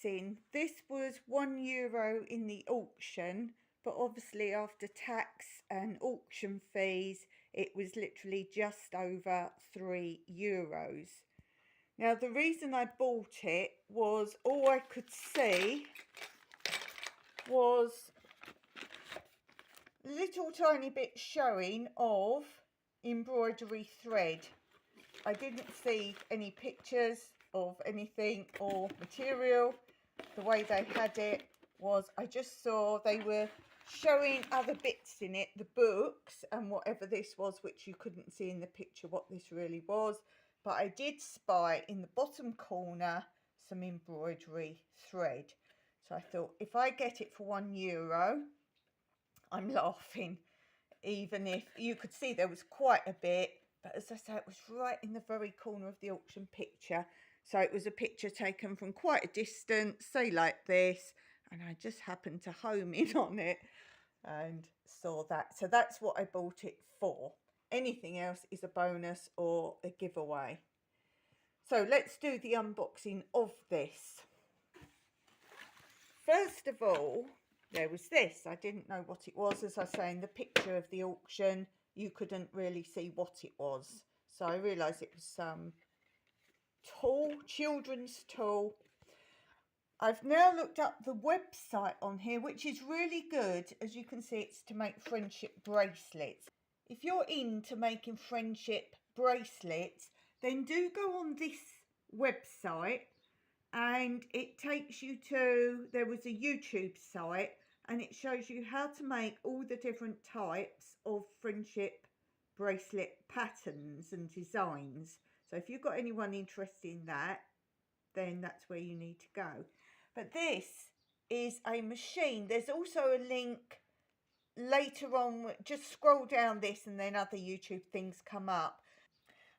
unboxing. This was €1 in the auction, but obviously after tax and auction fees, it was literally just over €3. Now, the reason I bought it was all I could see was little tiny bit showing of embroidery thread. I didn't see any pictures of anything or material. The way they had it was I just saw they were showing other bits in it, the books and whatever this was, which you couldn't see in the picture what this really was. But I did spy in the bottom corner some embroidery thread. So I thought if I get it for €1, I'm laughing, even if you could see there was quite a bit. But as I say, it was right in the very corner of the auction picture. So it was a picture taken from quite a distance, say like this. And I just happened to home in on it and saw that. So that's what I bought it for. Anything else is a bonus or a giveaway. So let's do the unboxing of this. First of all, there was this. I didn't know what it was. As I say, in the picture of the auction, you couldn't really see what it was. So I realised it was some tool, children's tool. I've now looked up the website on here, which is really good. As you can see, it's to make friendship bracelets. If you're into making friendship bracelets, then do go on this website and it takes you to, there was a YouTube site and it shows you how to make all the different types of friendship bracelet patterns and designs. So if you've got anyone interested in that, then that's where you need to go. But this is a machine. There's also a link later on. Just scroll down this and then other YouTube things come up.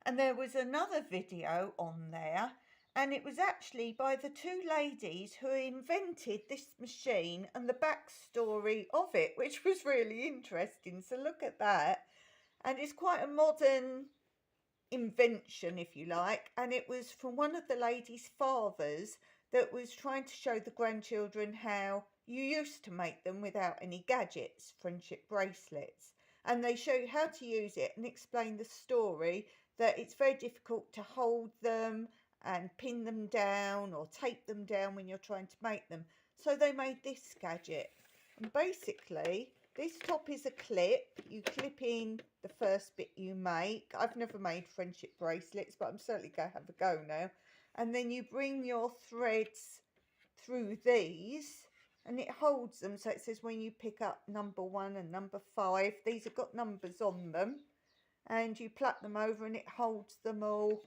And there was another video on there, and it was actually by the two ladies who invented this machine and the backstory of it, which was really interesting. So look at that. And it's quite a modern invention, if you like. And it was from one of the ladies' fathers that was trying to show the grandchildren how you used to make them without any gadgets, friendship bracelets. And they show you how to use it and explain the story that it's very difficult to hold them and pin them down or tape them down when you're trying to make them. So they made this gadget. And basically, this top is a clip. You clip in the first bit you make. I've never made friendship bracelets, but I'm certainly going to have a go now. And then you bring your threads through these and it holds them. So it says when you pick up number 1 and number 5, these have got numbers on them. And you pluck them over and it holds them all.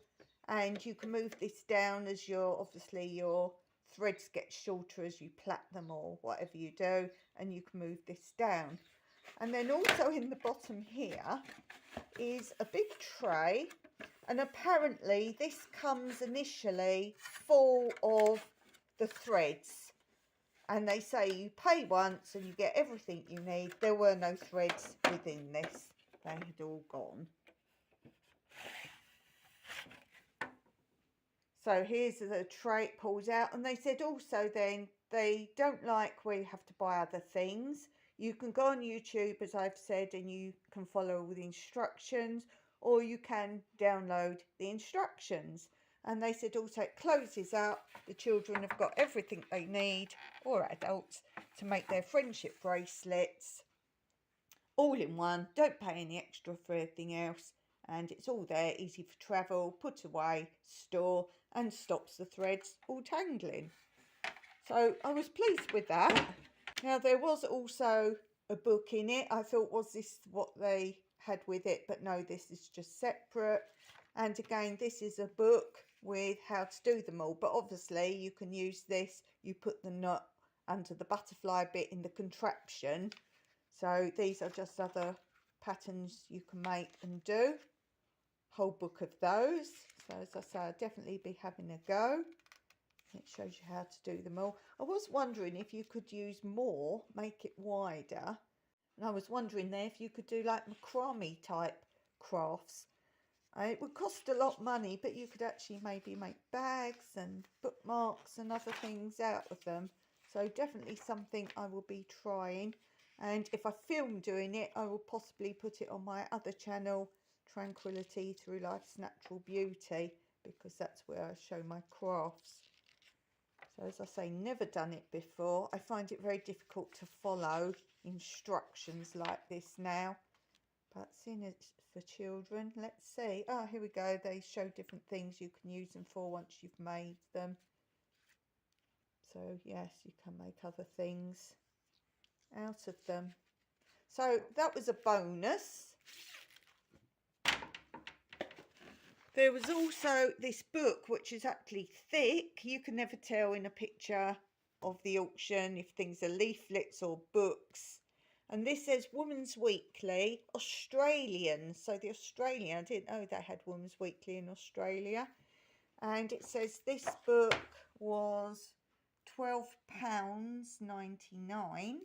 And you can move this down as obviously your threads get shorter as you plait them or whatever you do, and you can move this down. And then also in the bottom here is a big tray, and apparently this comes initially full of the threads, and they say you pay once and you get everything you need. There were no threads within this, they had all gone. So here's the tray it pulls out. And they said also then they don't like where you have to buy other things. You can go on YouTube, as I've said, and you can follow all the instructions, or you can download the instructions. And they said also it closes up. The children have got everything they need, or adults, to make their friendship bracelets all in one. Don't pay any extra for anything else. And it's all there, easy for travel, put away, store, and stops the threads all tangling. So I was pleased with that. Now there was also a book in it. I thought, was this what they had with it? But no, this is just separate. And again, this is a book with how to do them all. But obviously you can use this. You put the knot under the butterfly bit in the contraption. So these are just other patterns you can make and do. Whole book of those. So as I say, I'll definitely be having a go. It shows you how to do them all. I was wondering if you could use more, make it wider. And I was wondering there if you could do like macrame type crafts. It would cost a lot of money, but you could actually maybe make bags and bookmarks and other things out of them. So definitely something I will be trying. And if I film doing it, I will possibly put it on my other channel, Tranquility Through Life's Natural Beauty, because that's where I show my crafts. So as I say, never done it before. I find it very difficult to follow instructions like this now. But seeing it's for children, let's see. Oh, here we go. They show different things you can use them for once you've made them. So yes, you can make other things out of them. So that was a bonus. There was also this book, which is actually thick. You can never tell in a picture of the auction if things are leaflets or books. And this says Woman's Weekly, Australian. So the Australian, I didn't know they had Woman's Weekly in Australia. And it says this book was £12.99.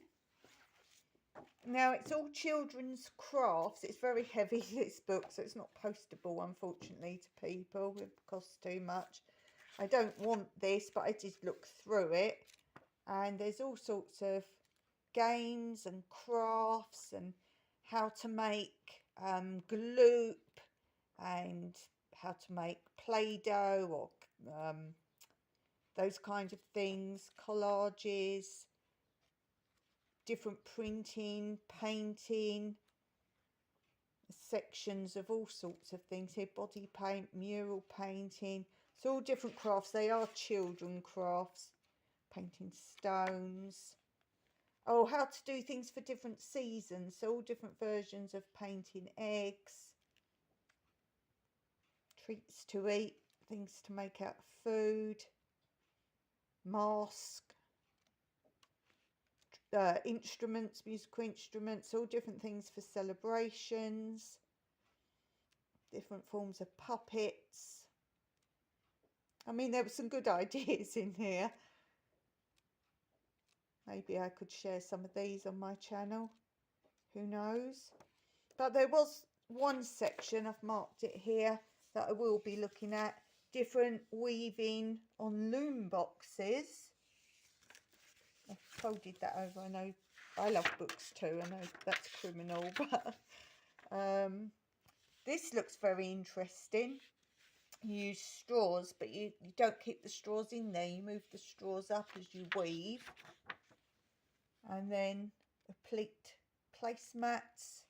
Now, it's all children's crafts. It's very heavy, this book, so it's not postable, unfortunately, to people. It costs too much. I don't want this, but I did look through it. And there's all sorts of games and crafts and how to make gloop and how to make Play-Doh or those kinds of things, collages, different printing, painting, sections of all sorts of things here, body paint, mural painting. It's all different crafts. They are children crafts, painting stones. Oh, how to do things for different seasons. So all different versions of painting eggs, treats to eat, things to make out of food, mask, instruments, musical instruments, all different things for celebrations, different forms of puppets. I mean, there were some good ideas in here. Maybe I could share some of these on my channel. Who knows? But there was one section, I've marked it here, that I will be looking at. Different weaving on loom boxes. I folded that over. I know I love books too. I know that's criminal, but this looks very interesting. You use straws, but you don't keep the straws in there. You move the straws up as you weave. And then the pleat placemats.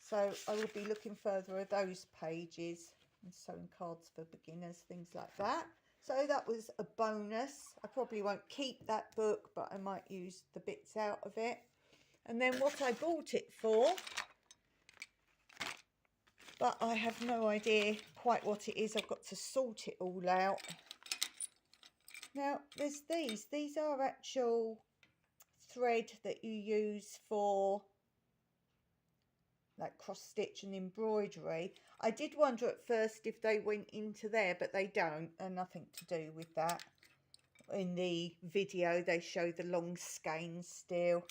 So I will be looking further at those pages and sewing cards for beginners, things like that. So that was a bonus. I probably won't keep that book, but I might use the bits out of it. And then what I bought it for, but I have no idea quite what it is. I've got to sort it all out. Now, there's these. These are actual thread that you use for like cross stitch and embroidery. I did wonder at first if they went into there, but they don't, and nothing to do with that. In the video they show the long skeins still.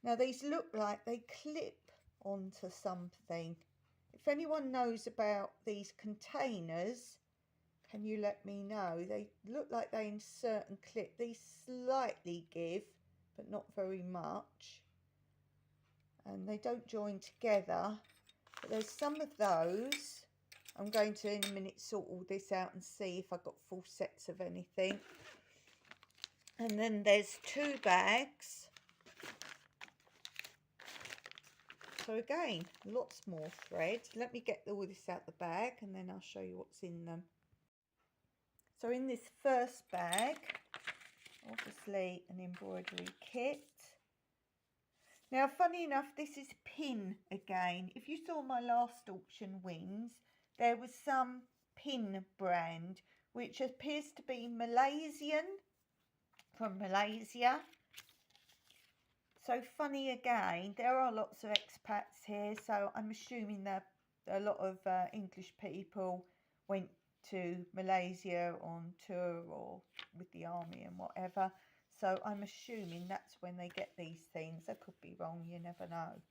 Now these look like they clip onto something. If anyone knows about these containers, can you let me know? They look like they insert and clip. These slightly give, but not very much. And they don't join together, but there's some of those. I'm going to in a minute sort all this out and see if I've got full sets of anything. And then there's 2 bags. So again, lots more thread. Let me get all this out the bag and then I'll show you what's in them. So in this first bag, obviously an embroidery kit. Now, funny enough, this is pin again. If you saw my last auction wins, there was some pin brand, which appears to be Malaysian, from Malaysia. So funny again, there are lots of expats here, so I'm assuming that a lot of English people went to Malaysia on tour or with the army and whatever. So I'm assuming that's when they get these things. I could be wrong, you never know.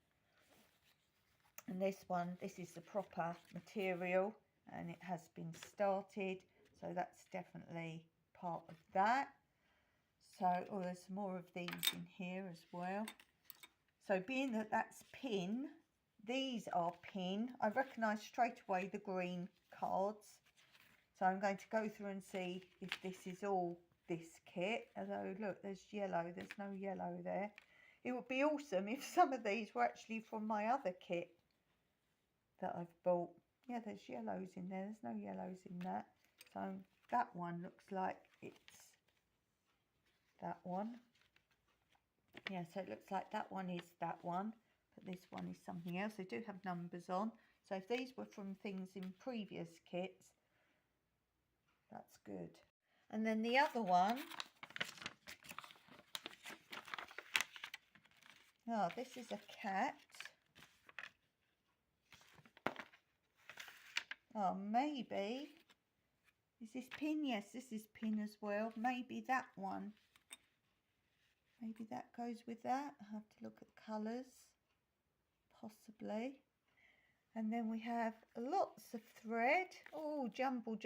And this one, this is the proper material and it has been started, so that's definitely part of that. So, oh, there's more of these in here as well. So being that that's pin, these are pin, I recognise straight away the green cards. So I'm going to go through and see if this is all this kit. Although, look, there's yellow. There's no yellow there. It would be awesome if some of these were actually from my other kit that I've bought. Yeah, there's yellows in there. There's no yellows in that. So that one looks like it's that one. Yeah, so it looks like that one is that one. But this one is something else. They do have numbers on. So if these were from things in previous kits, that's good. And then the other one, oh, this is a cat. Oh, maybe, is this pin? Yes, this is pin as well. Maybe that one. Maybe that goes with that. I have to look at the colours, possibly. And then we have lots of thread. Oh, jumble,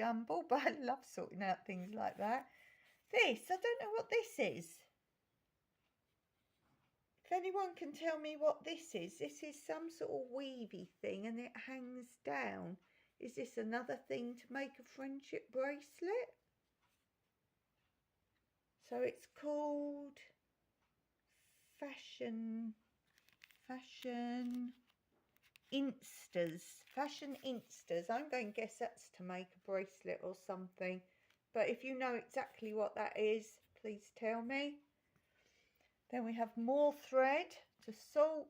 but I love sorting out things like that. This, I don't know what this is. If anyone can tell me what this is some sort of weavy thing and it hangs down. Is this another thing to make a friendship bracelet? So it's called Fashion Instas. Fashion Instas. I'm going to guess that's to make a bracelet or something. But if you know exactly what that is, please tell me. Then we have more thread to salt.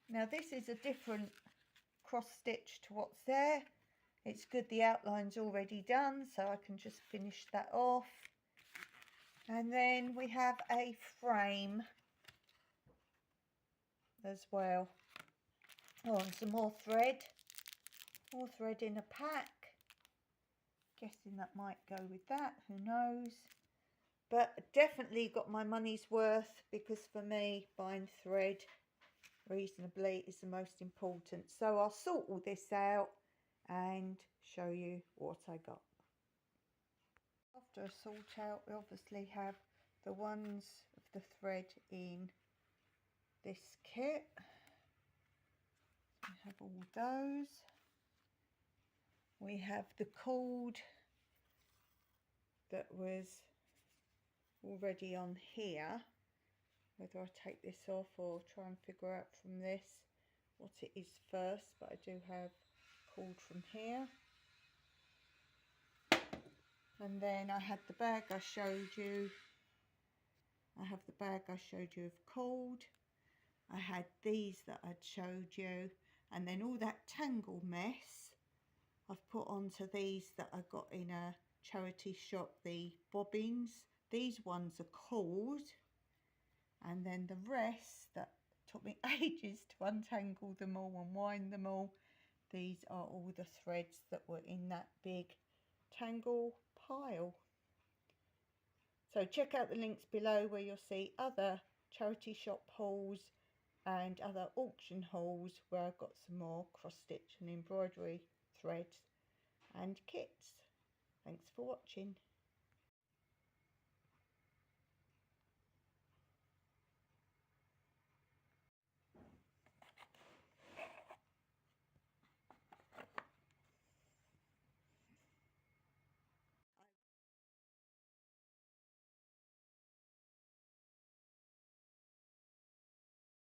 Now this is a different cross stitch to what's there. It's good the outline's already done, so I can just finish that off. And then we have a frame as well. Oh, and some more thread. More thread in a pack. Guessing that might go with that, who knows. But definitely got my money's worth, because for me, buying thread reasonably is the most important. So I'll sort all this out and show you what I got. After I sort out, we obviously have the ones of the thread in this kit. We have all those. We have the cord that was already on here. Whether I take this off or try and figure out from this what it is first, but I do have cord from here. And then I had the bag I showed you. I have the bag I showed you of cord. I had these that I'd showed you, and then all that tangle mess I've put onto these that I got in a charity shop, the bobbins. These ones are cord, and then the rest that took me ages to untangle them all and wind them all, these are all the threads that were in that big tangle pile. So check out the links below where you'll see other charity shop hauls and other auction hauls where I've got some more cross stitch and embroidery threads and kits. Thanks for watching.